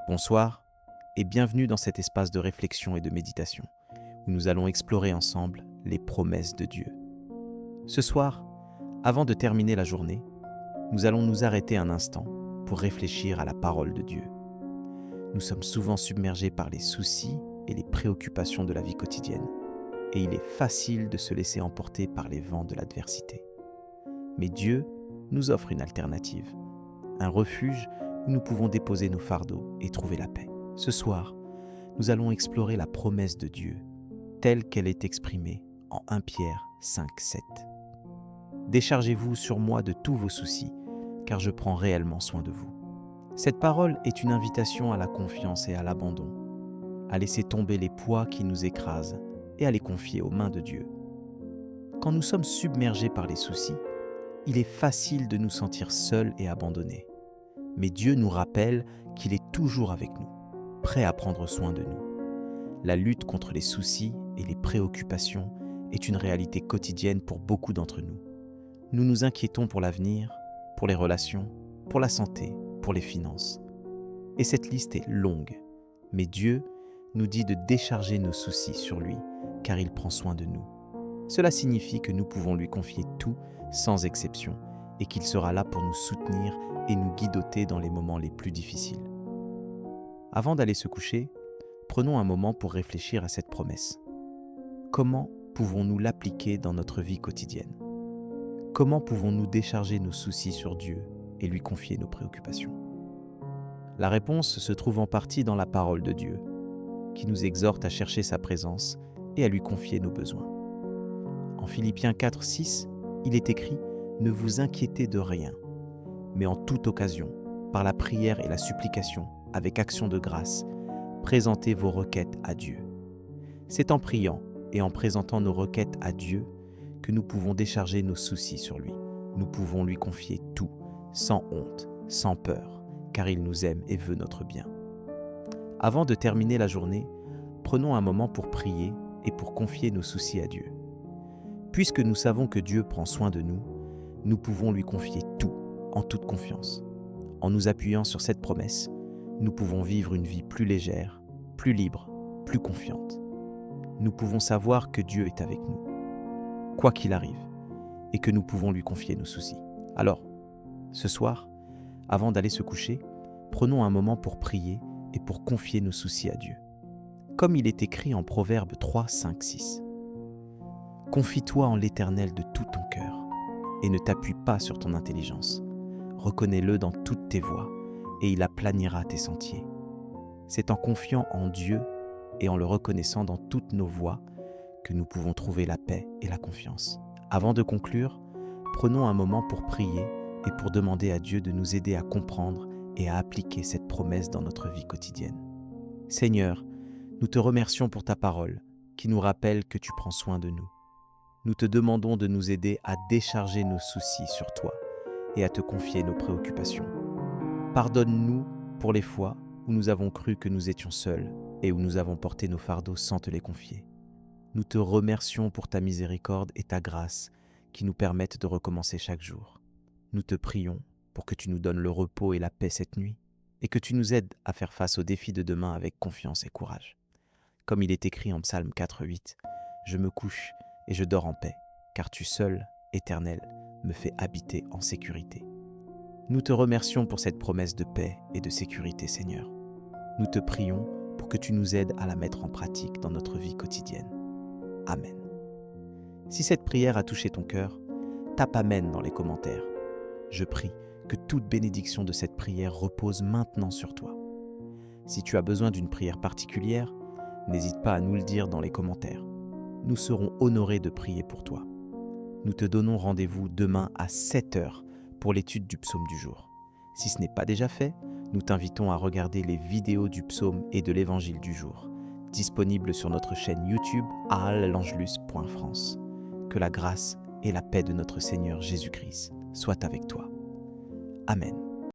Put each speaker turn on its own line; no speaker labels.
Bonsoir et bienvenue dans cet espace de réflexion et de méditation où nous allons explorer ensemble les promesses de Dieu. Ce soir, avant de terminer la journée, nous allons nous arrêter un instant pour réfléchir à la parole de Dieu. Nous sommes souvent submergés par les soucis et les préoccupations de la vie quotidienne et il est facile de se laisser emporter par les vents de l'adversité. Mais Dieu nous offre une alternative, un refuge où nous pouvons déposer nos fardeaux et trouver la paix. Ce soir, nous allons explorer la promesse de Dieu, telle qu'elle est exprimée en 1 Pierre 5:7. Déchargez-vous sur moi de tous vos soucis, car je prends réellement soin de vous. Cette parole est une invitation à la confiance et à l'abandon, à laisser tomber les poids qui nous écrasent et à les confier aux mains de Dieu. Quand nous sommes submergés par les soucis, il est facile de nous sentir seuls et abandonnés. Mais Dieu nous rappelle qu'il est toujours avec nous, prêt à prendre soin de nous. La lutte contre les soucis et les préoccupations est une réalité quotidienne pour beaucoup d'entre nous. Nous nous inquiétons pour l'avenir, pour les relations, pour la santé, pour les finances. Et cette liste est longue, mais Dieu nous dit de décharger nos soucis sur lui, car il prend soin de nous. Cela signifie que nous pouvons lui confier tout sans exception et qu'il sera là pour nous soutenir et nous guidoter dans les moments les plus difficiles. Avant d'aller se coucher, prenons un moment pour réfléchir à cette promesse. Comment pouvons-nous l'appliquer dans notre vie quotidienne ? Comment pouvons-nous décharger nos soucis sur Dieu et lui confier nos préoccupations ? La réponse se trouve en partie dans la parole de Dieu, qui nous exhorte à chercher sa présence et à lui confier nos besoins. En Philippiens 4:6, il est écrit « Ne vous inquiétez de rien, mais en toute occasion, par la prière et la supplication, avec action de grâce, présentez vos requêtes à Dieu. » C'est en priant et en présentant nos requêtes à Dieu que nous pouvons décharger nos soucis sur lui. Nous pouvons lui confier tout, sans honte, sans peur, car il nous aime et veut notre bien. Avant de terminer la journée, prenons un moment pour prier et pour confier nos soucis à Dieu. Puisque nous savons que Dieu prend soin de nous, nous pouvons lui confier tout en toute confiance. En nous appuyant sur cette promesse, nous pouvons vivre une vie plus légère, plus libre, plus confiante. Nous pouvons savoir que Dieu est avec nous, quoi qu'il arrive, et que nous pouvons lui confier nos soucis. Alors, ce soir, avant d'aller se coucher, prenons un moment pour prier et pour confier nos soucis à Dieu. Comme il est écrit en Proverbes 3:5-6. Confie-toi en l'Éternel de tout ton cœur et ne t'appuie pas sur ton intelligence. Reconnais-le dans toutes tes voies et il aplanira tes sentiers. C'est en confiant en Dieu et en le reconnaissant dans toutes nos voies que nous pouvons trouver la paix et la confiance. Avant de conclure, prenons un moment pour prier et pour demander à Dieu de nous aider à comprendre et à appliquer cette promesse dans notre vie quotidienne. Seigneur, nous te remercions pour ta parole qui nous rappelle que tu prends soin de nous. Nous te demandons de nous aider à décharger nos soucis sur toi et à te confier nos préoccupations. Pardonne-nous pour les fois où nous avons cru que nous étions seuls et où nous avons porté nos fardeaux sans te les confier. Nous te remercions pour ta miséricorde et ta grâce qui nous permettent de recommencer chaque jour. Nous te prions pour que tu nous donnes le repos et la paix cette nuit et que tu nous aides à faire face aux défis de demain avec confiance et courage. Comme il est écrit en Psaume 4:8, « Je me couche et je dors en paix, car tu seul, Éternel, me fais habiter en sécurité. » Nous te remercions pour cette promesse de paix et de sécurité, Seigneur. Nous te prions pour que tu nous aides à la mettre en pratique dans notre vie quotidienne. Amen. Si cette prière a touché ton cœur, tape Amen dans les commentaires. Je prie que toute bénédiction de cette prière repose maintenant sur toi. Si tu as besoin d'une prière particulière, n'hésite pas à nous le dire dans les commentaires. Nous serons honorés de prier pour toi. Nous te donnons rendez-vous demain à 7h pour l'étude du psaume du jour. Si ce n'est pas déjà fait, nous t'invitons à regarder les vidéos du psaume et de l'évangile du jour, disponibles sur notre chaîne YouTube aalangelus.france. Que la grâce et la paix de notre Seigneur Jésus-Christ soient avec toi. Amen.